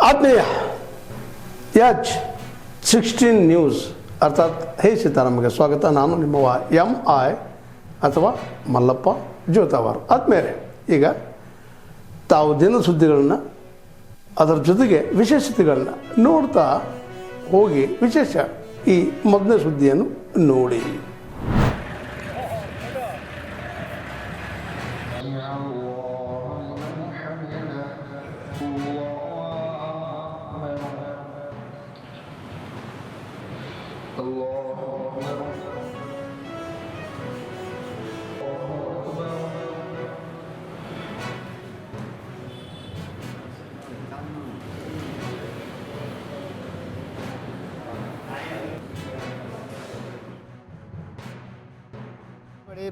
ಆತ್ಮೀಯ H16 news ಅರ್ಥಾತ್ ಹೇ ಸೀತಾರಾಮಗೆ ಸ್ವಾಗತ. ನಾನು ನಿಮ್ಮವ MI ಅಥವಾ ಮಲ್ಲಪ್ಪ ಜೋತಾವಾರ್. ಆದ್ಮೇಲೆ ಈಗ ತಾವು ದಿನ ಸುದ್ದಿಗಳನ್ನು ಅದರ ಜೊತೆಗೆ ವಿಶೇಷತೆಗಳನ್ನ ನೋಡ್ತಾ ಹೋಗಿ ವಿಶೇಷ ಈ ಮೊದಲನೇ ಸುದ್ದಿಯನ್ನು ನೋಡಿ.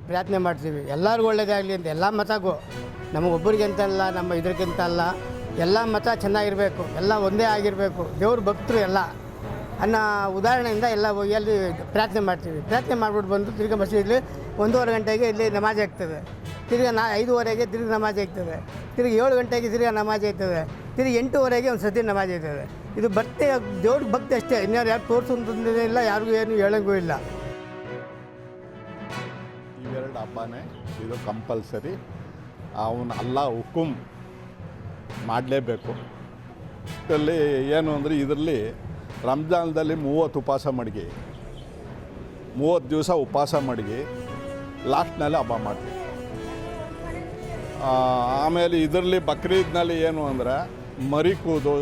ಪ್ರಯತ್ನ ಮಾಡ್ತೀವಿ ಎಲ್ಲರಿಗೂ ಒಳ್ಳೇದಾಗಲಿ ಅಂತ. ಎಲ್ಲ ಮತಗೂ ನಮಗೊಬ್ಬರಿಗೆ ಅಂತ ಅಲ್ಲ, ನಮ್ಮ ಇದಕ್ಕಿಂತ ಅಲ್ಲ, ಎಲ್ಲ ಮತ ಚೆನ್ನಾಗಿರಬೇಕು, ಎಲ್ಲ ಒಂದೇ ಆಗಿರಬೇಕು, ದೇವ್ರ ಭಕ್ತರು ಎಲ್ಲ ಅನ್ನೋ ಉದಾಹರಣೆಯಿಂದ ಎಲ್ಲ ಎಲ್ಲಿ ಪ್ರಾರ್ಥನೆ ಮಾಡ್ತೀವಿ. ಪ್ರಾರ್ಥನೆ ಮಾಡಿಬಿಟ್ಟು ಬಂದು ತಿರ್ಗಿ ಮಸೀದಿಲಿ 1:30 ಗಂಟೆಗೆ ಇಲ್ಲಿ ನಮಾಜ್ ಆಗ್ತದೆ. ತಿರ್ಗಿ 5:15ಗೆ ತಿರ್ಗಿ ನಮಾಜ್ ಆಗ್ತದೆ. ತಿರ್ಗಿ 7 ಗಂಟೆಗೆ ತಿರ್ಗಿ ನಮಾಜ್ ಆಗ್ತದೆ. ತಿರ್ಗಿ 8:15ಗೆ ಒಂದು ಸತಿ ನಮಾಜ್ ಆಗ್ತದೆ. ಇದು ಭಕ್ತಿ, ದೇವ್ರಿಗೆ ಭಕ್ತಿ ಅಷ್ಟೇ. ಇನ್ಯಾರು ಯಾರು ತೋರಿಸೋದೇ ಇಲ್ಲ, ಯಾರಿಗೂ ಏನು ಹೇಳೋಂಗೂ ಇಲ್ಲ. ಇವೆರಡು ಹಬ್ಬನೇ ಇದು ಕಂಪಲ್ಸರಿ. ಅವನು ಅಲ್ಲ ಹುಕುಂ ಮಾಡಲೇಬೇಕು. ಇದರಲ್ಲಿ ಏನು ಅಂದರೆ ಇದರಲ್ಲಿ ರಂಜಾನ್ದಲ್ಲಿ 30 ಉಪವಾಸ ಮಡಗಿ 30 ದಿವಸ ಉಪವಾಸ ಮಡಗಿ ಲಾಸ್ಟ್ನಲ್ಲಿ ಹಬ್ಬ ಮಾಡ್ತೀವಿ. ಆಮೇಲೆ ಇದರಲ್ಲಿ ಬಕ್ರೀದ್ನಲ್ಲಿ ಏನು ಅಂದರೆ ಮರಿ ಕೂದು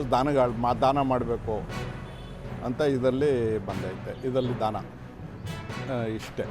ದಾನ ಮಾಡಬೇಕು ಅಂತ ಇದರಲ್ಲಿ ಬಂದೈತೆ. ಇದರಲ್ಲಿ ದಾನ ಇಷ್ಟೇ.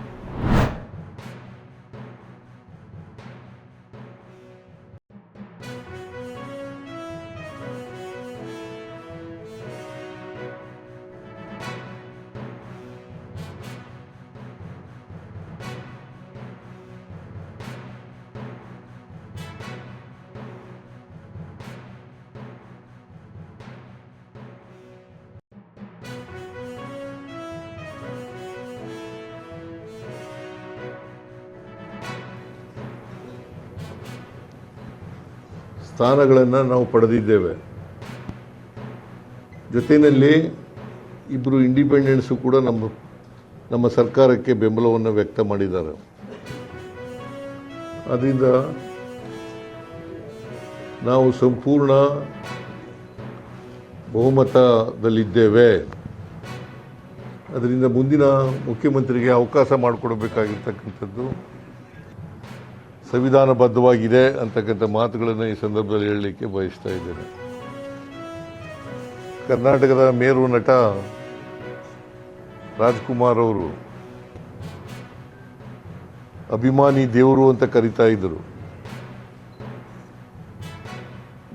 ಸ್ಥಾನಗಳನ್ನು ನಾವು ಪಡೆದಿದ್ದೇವೆ. ಜೊತೆಯಲ್ಲಿ ಇಬ್ಬರು ಇಂಡಿಪೆಂಡೆನ್ಸು ಕೂಡ ನಮ್ಮ ಸರ್ಕಾರಕ್ಕೆ ಬೆಂಬಲವನ್ನು ವ್ಯಕ್ತ ಮಾಡಿದ್ದಾರೆ. ಅದರಿಂದ ನಾವು ಸಂಪೂರ್ಣ ಬಹುಮತದಲ್ಲಿದ್ದೇವೆ. ಅದರಿಂದ ಮುಂದಿನ ಮುಖ್ಯಮಂತ್ರಿಗೆ ಅವಕಾಶ ಮಾಡಿಕೊಡಬೇಕಾಗಿರ್ತಕ್ಕಂಥದ್ದು ಸಂವಿಧಾನಬದ್ಧವಾಗಿದೆ ಅಂತಕ್ಕಂಥ ಮಾತುಗಳನ್ನು ಈ ಸಂದರ್ಭದಲ್ಲಿ ಹೇಳಲಿಕ್ಕೆ ಬಯಸ್ತಾ ಇದ್ದೇನೆ. ಕರ್ನಾಟಕದ ಮೇರು ನಟ ರಾಜ್ಕುಮಾರ್ ಅವರು ಅಭಿಮಾನಿ ದೇವರು ಅಂತ ಕರೀತಾ ಇದ್ದರು.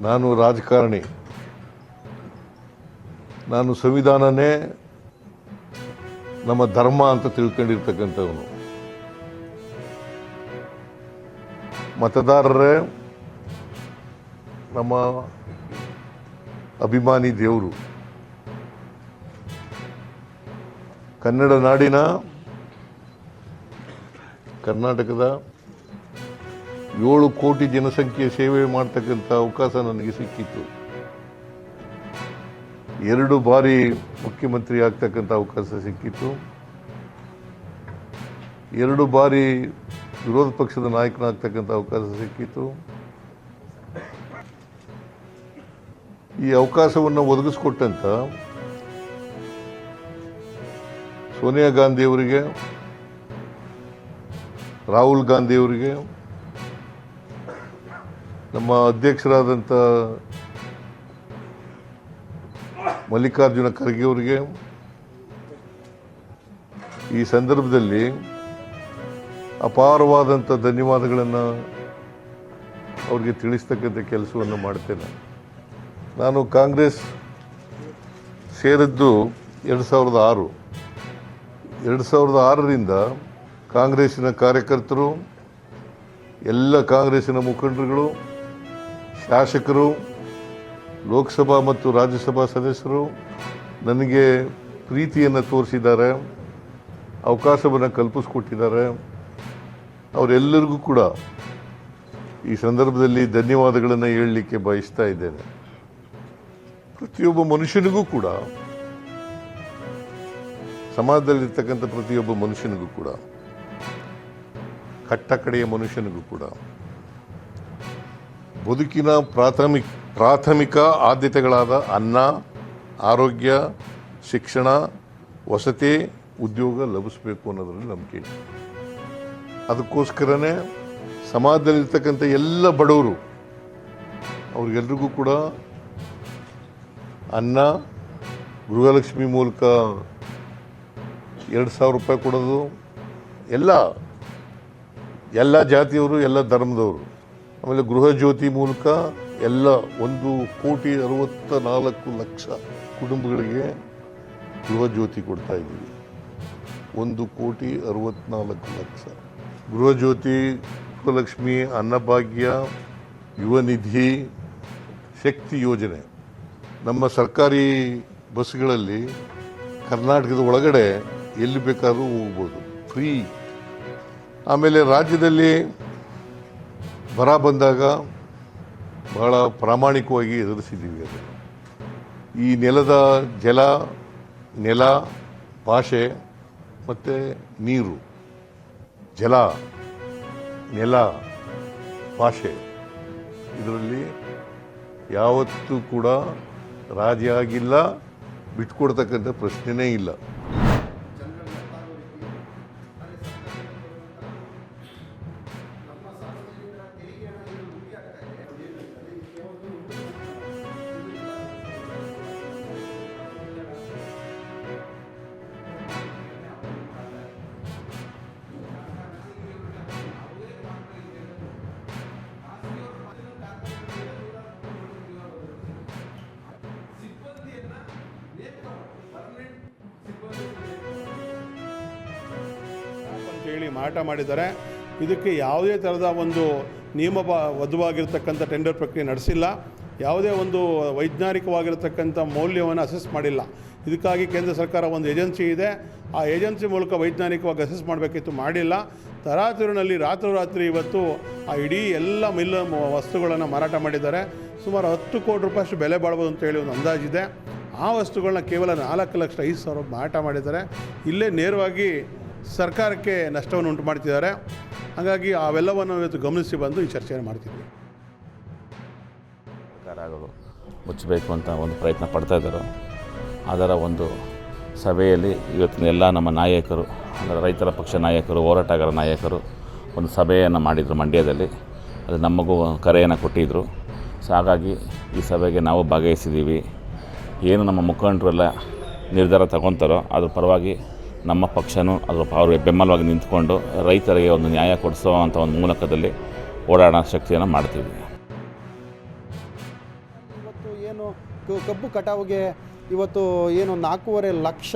ನಾನು ರಾಜಕಾರಣಿ, ನಾನು ಸಂವಿಧಾನನೇ ನಮ್ಮ ಧರ್ಮ ಅಂತ ತಿಳ್ಕೊಂಡಿರ್ತಕ್ಕಂಥವನು. ಮತದಾರರೇ ನಮ್ಮ ಅಭಿಮಾನಿ ದೇವರು. ಕನ್ನಡ ನಾಡಿನ ಕರ್ನಾಟಕದ 7 ಕೋಟಿ ಜನಸಂಖ್ಯೆ ಸೇವೆ ಮಾಡ್ತಕ್ಕಂಥ ಅವಕಾಶ ನನಗೆ ಸಿಕ್ಕಿತ್ತು. 2 ಬಾರಿ ಮುಖ್ಯಮಂತ್ರಿ ಆಗ್ತಕ್ಕಂಥ ಅವಕಾಶ ಸಿಕ್ಕಿತ್ತು. 2 ಬಾರಿ ವಿರೋಧ ಪಕ್ಷದ ನಾಯಕನಾಗ್ತಕ್ಕಂಥ ಅವಕಾಶ ಸಿಕ್ಕಿತ್ತು. ಈ ಅವಕಾಶವನ್ನು ಒದಗಿಸ್ಕೊಟ್ಟಂತ ಸೋನಿಯಾ ಗಾಂಧಿಯವರಿಗೆ, ರಾಹುಲ್ ಗಾಂಧಿಯವರಿಗೆ, ನಮ್ಮ ಅಧ್ಯಕ್ಷರಾದಂಥ ಮಲ್ಲಿಕಾರ್ಜುನ ಖರ್ಗೆ ಅವರಿಗೆ ಈ ಸಂದರ್ಭದಲ್ಲಿ ಅಪಾರವಾದಂಥ ಧನ್ಯವಾದಗಳನ್ನು ಅವರಿಗೆ ತಿಳಿಸ್ತಕ್ಕಂಥ ಕೆಲಸವನ್ನು ಮಾಡ್ತೇನೆ. ನಾನು ಕಾಂಗ್ರೆಸ್ ಸೇರಿದ್ದು 2006. 2006ರಿಂದ ಕಾಂಗ್ರೆಸ್ಸಿನ ಕಾರ್ಯಕರ್ತರು, ಎಲ್ಲ ಕಾಂಗ್ರೆಸ್ಸಿನ ಮುಖಂಡರುಗಳು, ಶಾಸಕರು, ಲೋಕಸಭಾ ಮತ್ತು ರಾಜ್ಯಸಭಾ ಸದಸ್ಯರು ನನಗೆ ಪ್ರೀತಿಯನ್ನು ತೋರಿಸಿದ್ದಾರೆ, ಅವಕಾಶವನ್ನು ಕಲ್ಪಿಸಿಕೊಟ್ಟಿದ್ದಾರೆ. ಅವರೆಲ್ಲರಿಗೂ ಕೂಡ ಈ ಸಂದರ್ಭದಲ್ಲಿ ಧನ್ಯವಾದಗಳನ್ನು ಹೇಳಲಿಕ್ಕೆ ಬಯಸ್ತಾ ಇದ್ದೇನೆ. ಪ್ರತಿಯೊಬ್ಬ ಮನುಷ್ಯನಿಗೂ ಕೂಡ, ಸಮಾಜದಲ್ಲಿರ್ತಕ್ಕಂಥ ಪ್ರತಿಯೊಬ್ಬ ಮನುಷ್ಯನಿಗೂ ಕೂಡ, ಕಟ್ಟಕಡೆಯ ಮನುಷ್ಯನಿಗೂ ಕೂಡ ಬದುಕಿನ ಪ್ರಾಥಮಿಕ ಆದ್ಯತೆಗಳಾದ ಅನ್ನ, ಆರೋಗ್ಯ, ಶಿಕ್ಷಣ, ವಸತಿ, ಉದ್ಯೋಗ ಲಭಿಸಬೇಕು ಅನ್ನೋದ್ರಲ್ಲಿ ನಂಬಿಕೆ ಇದೆ. ಅದಕ್ಕೋಸ್ಕರನೇ ಸಮಾಜದಲ್ಲಿರ್ತಕ್ಕಂಥ ಎಲ್ಲ ಬಡವರು ಅವ್ರಿಗೆಲ್ರಿಗೂ ಕೂಡ ಅನ್ನ, ಗೃಹಲಕ್ಷ್ಮಿ ಮೂಲಕ 2,000 ರೂಪಾಯಿ ಕೊಡೋದು, ಎಲ್ಲ ಜಾತಿಯವರು, ಎಲ್ಲ ಧರ್ಮದವರು. ಆಮೇಲೆ ಗೃಹ ಜ್ಯೋತಿ ಮೂಲಕ ಎಲ್ಲ 1,64,00,000 ಕುಟುಂಬಗಳಿಗೆ ಗೃಹ ಜ್ಯೋತಿ ಕೊಡ್ತಾ ಇದ್ದೀವಿ. 1,64,00,000 ಗೃಹ ಜ್ಯೋತಿ, ಗೃಹಲಕ್ಷ್ಮಿ, ಅನ್ನಭಾಗ್ಯ, ಯುವ ನಿಧಿ, ಶಕ್ತಿ ಯೋಜನೆ. ನಮ್ಮ ಸರ್ಕಾರಿ ಬಸ್ಗಳಲ್ಲಿ ಕರ್ನಾಟಕದ ಒಳಗಡೆ ಎಲ್ಲಿ ಬೇಕಾದರೂ ಹೋಗ್ಬೋದು, ಫ್ರೀ. ಆಮೇಲೆ ರಾಜ್ಯದಲ್ಲಿ ಬರ ಬಂದಾಗ ಬಹಳ ಪ್ರಾಮಾಣಿಕವಾಗಿ ಎದುರಿಸಿದ್ದೀವಿ ಅದನ್ನು. ಈ ನೆಲದ ನೆಲ, ಭಾಷೆ ಮತ್ತು ನೀರು, ಜಲ, ನೆಲ, ಭಾಷೆ, ಇದರಲ್ಲಿ ಯಾವತ್ತೂ ಕೂಡ ರಾಜಿ ಆಗಿಲ್ಲ, ಬಿಟ್ಕೊಡ್ತಕ್ಕಂಥ ಪ್ರಶ್ನೆನೇ ಇಲ್ಲ. ಹೇಳಿ ಮಾರಾಟ ಮಾಡಿದ್ದಾರೆ. ಇದಕ್ಕೆ ಯಾವುದೇ ಥರದ ಒಂದು ನಿಯಮಬದ್ಧವಾಗಿರ್ತಕ್ಕಂಥ ಟೆಂಡರ್ ಪ್ರಕ್ರಿಯೆ ನಡೆಸಿಲ್ಲ. ಯಾವುದೇ ಒಂದು ವೈಜ್ಞಾನಿಕವಾಗಿರ್ತಕ್ಕಂಥ ಮೌಲ್ಯವನ್ನು ಅಸೆಸ್ ಮಾಡಿಲ್ಲ. ಇದಕ್ಕಾಗಿ ಕೇಂದ್ರ ಸರ್ಕಾರ ಒಂದು ಏಜೆನ್ಸಿ ಇದೆ, ಆ ಏಜೆನ್ಸಿ ಮೂಲಕ ವೈಜ್ಞಾನಿಕವಾಗಿ ಅಸೆಸ್ ಮಾಡಬೇಕಿತ್ತು, ಮಾಡಿಲ್ಲ. ತರಾತುರಿನಲ್ಲಿ ರಾತ್ರೋರಾತ್ರಿ ಇವತ್ತು ಆ ಇಡೀ ಎಲ್ಲ ಮಿಲ್ ವಸ್ತುಗಳನ್ನು ಮಾರಾಟ ಮಾಡಿದ್ದಾರೆ. ಸುಮಾರು 10 ಕೋಟಿ ರೂಪಾಯಿಷ್ಟು ಬೆಲೆ ಬಾಳ್ಬೋದು ಅಂತೇಳಿ ಒಂದು ಅಂದಾಜಿದೆ. ಆ ವಸ್ತುಗಳನ್ನ ಕೇವಲ 4,05,000 ಮಾರಾಟ ಮಾಡಿದ್ದಾರೆ. ಇಲ್ಲೇ ನೇರವಾಗಿ ಸರ್ಕಾರಕ್ಕೆ ನಷ್ಟವನ್ನು ಉಂಟು ಮಾಡ್ತಿದ್ದಾರೆ. ಹಾಗಾಗಿ ಅವೆಲ್ಲವನ್ನು ಇವತ್ತು ಗಮನಿಸಿ ಬಂದು ಈ ಚರ್ಚೆಯನ್ನು ಮಾಡ್ತಿದ್ವಿ. ಸರ್ಕಾರ ಆಗೋದು ಮುಚ್ಚಬೇಕು ಅಂತ ಒಂದು ಪ್ರಯತ್ನ ಪಡ್ತಾ ಇದ್ದಾರೆ. ಅದರ ಒಂದು ಸಭೆಯಲ್ಲಿ ಇವತ್ತಿನ ಎಲ್ಲ ನಮ್ಮ ನಾಯಕರು, ಅಂದರೆ ರೈತರ ಪಕ್ಷ ನಾಯಕರು, ಹೋರಾಟಗಾರ ನಾಯಕರು ಒಂದು ಸಭೆಯನ್ನು ಮಾಡಿದರು ಮಂಡ್ಯದಲ್ಲಿ. ಅದು ನಮಗೂ ಕರೆಯನ್ನು ಕೊಟ್ಟಿದ್ದರು. ಸೊ ಹಾಗಾಗಿ ಈ ಸಭೆಗೆ ನಾವು ಭಾಗವಹಿಸಿದ್ದೀವಿ. ಏನು ನಮ್ಮ ಮುಖಂಡರೆಲ್ಲ ನಿರ್ಧಾರ ತಗೊತಾರೋ ಅದ್ರ ಪರವಾಗಿ ನಮ್ಮ ಪಕ್ಷನೂ ಅವ್ರಿಗೆ ಬೆಂಬಲವಾಗಿ ನಿಂತ್ಕೊಂಡು ರೈತರಿಗೆ ಒಂದು ನ್ಯಾಯ ಕೊಡಿಸುವಂಥ ಒಂದು ಮೂಲಕದಲ್ಲಿ ಓಡಾಡೋ ಶಕ್ತಿಯನ್ನು ಮಾಡ್ತೀವಿ. ಇವತ್ತು ಏನು ಕಬ್ಬು ಕಟಾವಿಗೆ ಇವತ್ತು ಏನು 4.5 ಲಕ್ಷ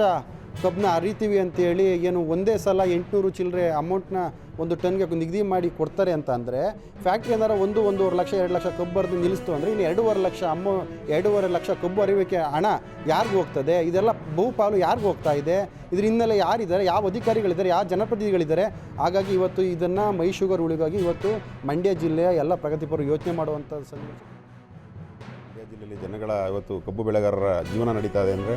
ಕಬ್ಬನ್ನ ಅರಿತೀವಿ ಅಂತೇಳಿ ಏನು ಒಂದೇ ಸಲ 800 ಚಿಲ್ಲರೆ ಅಮೌಂಟ್ನ ಒಂದು ಟನ್ಗೆ ನಿಗದಿ ಮಾಡಿ ಕೊಡ್ತಾರೆ ಅಂತ ಅಂದರೆ, ಫ್ಯಾಕ್ಟ್ರಿ ಏನಾರ 1-1.5 ಲಕ್ಷ 2 ಲಕ್ಷ ಕಬ್ಬು ಬರೆದು ನಿಲ್ಲಿಸ್ತು ಅಂದರೆ ಇನ್ನು 2.5 ಲಕ್ಷ ಕಬ್ಬು ಅರಿವಿಕೆ ಹಣ ಯಾರಿಗೂ ಹೋಗ್ತದೆ? ಇದೆಲ್ಲ ಬಹುಪಾಲು ಯಾರಿಗೂ ಹೋಗ್ತಾ ಇದೆ? ಇದ್ರ ಹಿನ್ನೆಲೆ ಯಾರಿದ್ದಾರೆ, ಯಾವ ಅಧಿಕಾರಿಗಳಿದ್ದಾರೆ, ಯಾವ ಜನಪ್ರತಿನಿಧಿಗಳಿದ್ದಾರೆ? ಹಾಗಾಗಿ ಇವತ್ತು ಇದನ್ನು ಮೈ ಶುಗರ್ ಉಳಿಗಾಗಿ ಇವತ್ತು ಮಂಡ್ಯ ಜಿಲ್ಲೆಯ ಎಲ್ಲ ಪ್ರಗತಿಪರರು ಯೋಚನೆ ಮಾಡುವಂಥ ಸನ್ನಿವೇಶ. ಮಂಡ್ಯ ಜಿಲ್ಲೆಯಲ್ಲಿ ಜನಗಳ ಇವತ್ತು ಕಬ್ಬು ಬೆಳೆಗಾರರ ಜೀವನ ನಡೀತಾ ಇದೆ ಅಂದರೆ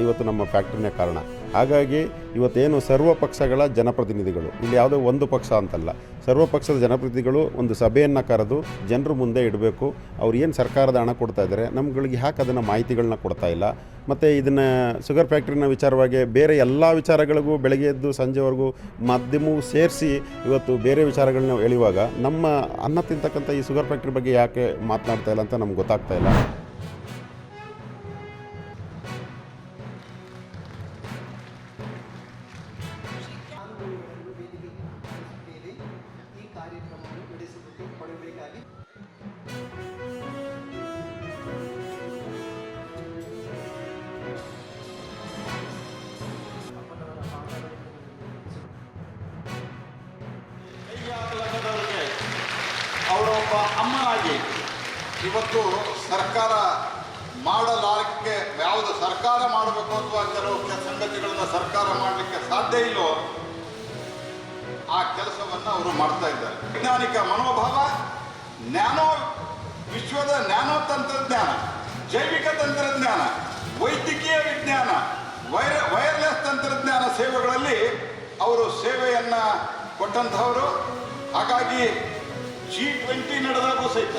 ಇವತ್ತು ನಮ್ಮ ಫ್ಯಾಕ್ಟ್ರಿನೇ ಕಾರಣ. ಹಾಗಾಗಿ ಇವತ್ತೇನು ಸರ್ವ ಪಕ್ಷಗಳ ಜನಪ್ರತಿನಿಧಿಗಳು, ಇಲ್ಲಿ ಯಾವುದೋ ಒಂದು ಪಕ್ಷ ಅಂತಲ್ಲ, ಸರ್ವ ಪಕ್ಷದ ಜನಪ್ರತಿನಿಧಿಗಳು ಒಂದು ಸಭೆಯನ್ನು ಕರೆದು ಜನರ ಮುಂದೆ ಇಡಬೇಕು. ಅವ್ರು ಏನು ಸರ್ಕಾರದ ಹಣ ಕೊಡ್ತಾ ಇದ್ದಾರೆ, ನಮ್ಗಳಿಗೆ ಯಾಕೆ ಅದನ್ನು ಮಾಹಿತಿಗಳನ್ನ ಕೊಡ್ತಾ ಇಲ್ಲ. ಮತ್ತು ಇದನ್ನು ಶುಗರ್ ಫ್ಯಾಕ್ಟ್ರಿನ ವಿಚಾರವಾಗಿ ಬೇರೆ ಎಲ್ಲ ವಿಚಾರಗಳಿಗೂ ಬೆಳಗ್ಗೆ ಎದ್ದು ಸಂಜೆವರೆಗೂ ಮಾಧ್ಯಮವೂ ಸೇರಿಸಿ ಇವತ್ತು ಬೇರೆ ವಿಚಾರಗಳನ್ನ ಎಳೆಯುವಾಗ ನಮ್ಮ ಅನ್ನ ತಿಂತಕ್ಕಂಥ ಈ ಶುಗರ್ ಫ್ಯಾಕ್ಟ್ರಿ ಬಗ್ಗೆ ಯಾಕೆ ಮಾತನಾಡ್ತಾ ಇಲ್ಲ ಅಂತ ನಮ್ಗೆ ಗೊತ್ತಾಗ್ತಾ ಇಲ್ಲ. ಅವರೊಬ್ಬ ಅಮ್ಮನಾಗಿ ಇವತ್ತು ಸರ್ಕಾರ ಮಾಡಲಾರಕ್ಕೆ, ಯಾವುದು ಸರ್ಕಾರ ಮಾಡಬೇಕು ಅಥವಾ ಕೆಲವು ಸಂಗತಿಗಳನ್ನು ಸರ್ಕಾರ ಮಾಡಲಿಕ್ಕೆ ಸಾಧ್ಯ ಇಲ್ಲೋ ಆ ಕೆಲಸವನ್ನು ಅವರು ಮಾಡ್ತಾ ಇದ್ದಾರೆ. ವೈಜ್ಞಾನಿಕ ಮನೋಭಾವ, ವಿಶ್ವದ ನ್ಯಾನೋ ತಂತ್ರಜ್ಞಾನ ಜೈವಿಕ ತಂತ್ರಜ್ಞಾನ, ವೈದ್ಯಕೀಯ ವಿಜ್ಞಾನ, ವೈರ್ಲೆಸ್ ತಂತ್ರಜ್ಞಾನ ಸೇವೆಗಳಲ್ಲಿ ಅವರು ಸೇವೆಯನ್ನು ಕೊಟ್ಟಂಥವರು. ಹಾಗಾಗಿ G20 ನಡೆದಾಗೂ ಸಹಿತ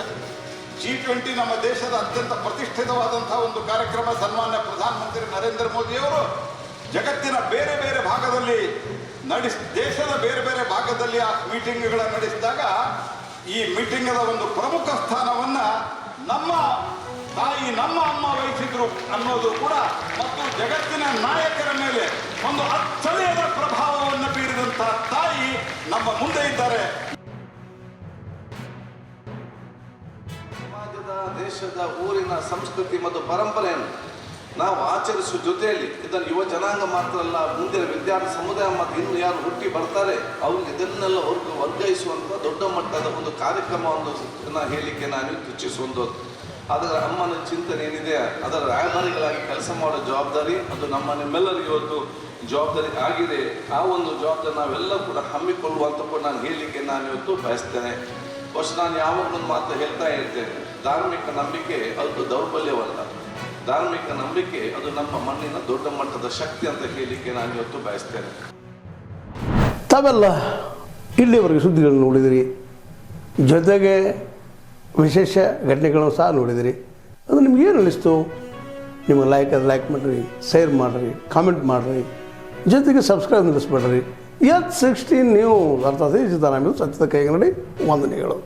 G20 ನಮ್ಮ ದೇಶದ ಅತ್ಯಂತ ಪ್ರತಿಷ್ಠಿತವಾದಂತಹ ಒಂದು ಕಾರ್ಯಕ್ರಮ. ಸನ್ಮಾನ್ಯ ಪ್ರಧಾನಮಂತ್ರಿ ನರೇಂದ್ರ ಮೋದಿಯವರು ಜಗತ್ತಿನ ಬೇರೆ ಬೇರೆ ಭಾಗದಲ್ಲಿ ದೇಶದ ಬೇರೆ ಬೇರೆ ಭಾಗದಲ್ಲಿ ಆ ಮೀಟಿಂಗ್ಗಳನ್ನು ನಡೆಸಿದಾಗ ಈ ಮೀಟಿಂಗದ ಒಂದು ಪ್ರಮುಖ ಸ್ಥಾನವನ್ನು ನಮ್ಮ ತಾಯಿ, ನಮ್ಮ ಅಮ್ಮ ವಹಿಸಿದ್ರು ಅನ್ನೋದು ಕೂಡ, ಮತ್ತು ಜಗತ್ತಿನ ನಾಯಕರ ಮೇಲೆ ಒಂದು ಅಚ್ಚಳಿಯದ ಪ್ರಭಾವವನ್ನು ಬೀರಿದಂತಹ ತಾಯಿ ನಮ್ಮ ಮುಂದೆ ಇದ್ದಾರೆ. ಸಮಾಜದ, ದೇಶದ, ಊರಿನ ಸಂಸ್ಕೃತಿ ಮತ್ತು ಪರಂಪರೆಯನ್ನು ನಾವು ಆಚರಿಸುವ ಜೊತೆಯಲ್ಲಿ ಇದನ್ನು ಯುವ ಜನಾಂಗ ಮಾತ್ರ ಅಲ್ಲ, ಮುಂದಿನ ವಿದ್ಯಾರ್ಥಿ ಸಮುದಾಯ ಮತ್ತು ಇನ್ನು ಯಾರು ಹುಟ್ಟಿ ಬರ್ತಾರೆ ಅವ್ರಿಗೆ ಇದನ್ನೆಲ್ಲ ವರ್ಗಾಯಿಸುವಂಥ ದೊಡ್ಡ ಮಟ್ಟದ ಒಂದು ಕಾರ್ಯಕ್ರಮವನ್ನು ಹೇಳಲಿಕ್ಕೆ ನಾನು ಇಚ್ಛಿಸುವುದು. ಅದರ ಅಮ್ಮನ ಚಿಂತನೆ ಏನಿದೆ ಅದರ ರಾಯಭಾರಿಗಳಾಗಿ ಕೆಲಸ ಮಾಡೋ ಜವಾಬ್ದಾರಿ ಅದು ನಿಮ್ಮೆಲ್ಲರಿಗೂ ಇವತ್ತು ಜವಾಬ್ದಾರಿ ಆಗಿದೆ. ಆ ಒಂದು ಜವಾಬ್ದಾರಿ ನಾವೆಲ್ಲ ಕೂಡ ಹಮ್ಮಿಕೊಳ್ಳುವಂತ ಕೂಡ ನಾನು ಹೇಳಲಿಕ್ಕೆ ನಾನು ಇವತ್ತು ಬಯಸ್ತೇನೆ. ಬಹುಶಃ ನಾನು ಯಾವಾಗಲೂ ಮಾತು ಹೇಳ್ತಾ ಇರ್ತೇನೆ, ಧಾರ್ಮಿಕ ನಂಬಿಕೆ ಅದು ದೌರ್ಬಲ್ಯವಲ್ಲ, ಧಾರ್ಮಿಕ ನಂಬಿಕೆ ಅದು ನಮ್ಮ ಮಣ್ಣಿನ ದೊಡ್ಡ ಮಟ್ಟದ ಶಕ್ತಿ ಅಂತ ಹೇಳಲಿಕ್ಕೆ ನಾನು ಇವತ್ತು ಬಯಸ್ತೇನೆ. ತಾವೆಲ್ಲ ಇಲ್ಲಿವರೆಗೆ ಸುದ್ದಿಗಳನ್ನು ನೋಡಿದಿರಿ, ಜೊತೆಗೆ ವಿಶೇಷ ಘಟನೆಗಳನ್ನು ಸಹ ನೋಡಿದಿರಿ. ಅದು ನಿಮ್ಗೆ ಏನು ಅನ್ನಿಸ್ತು? ನಿಮಗೆ ಲೈಕ್ ಮಾಡಿರಿ, ಶೇರ್ ಮಾಡಿರಿ, ಕಾಮೆಂಟ್ ಮಾಡಿರಿ, ಜೊತೆಗೆ ಸಬ್ಸ್ಕ್ರೈಬ್ ನಿಲ್ಲಿಸ್ಬೇಡ್ರಿ. H16 ನ್ಯೂಸ್ ಅರ್ಥಾತ್ ಸೀತಾರಾಮ್ ಸತ್ಯದ ಕೈಗನ್ನಡಿ ವಂದನೆಗಳು.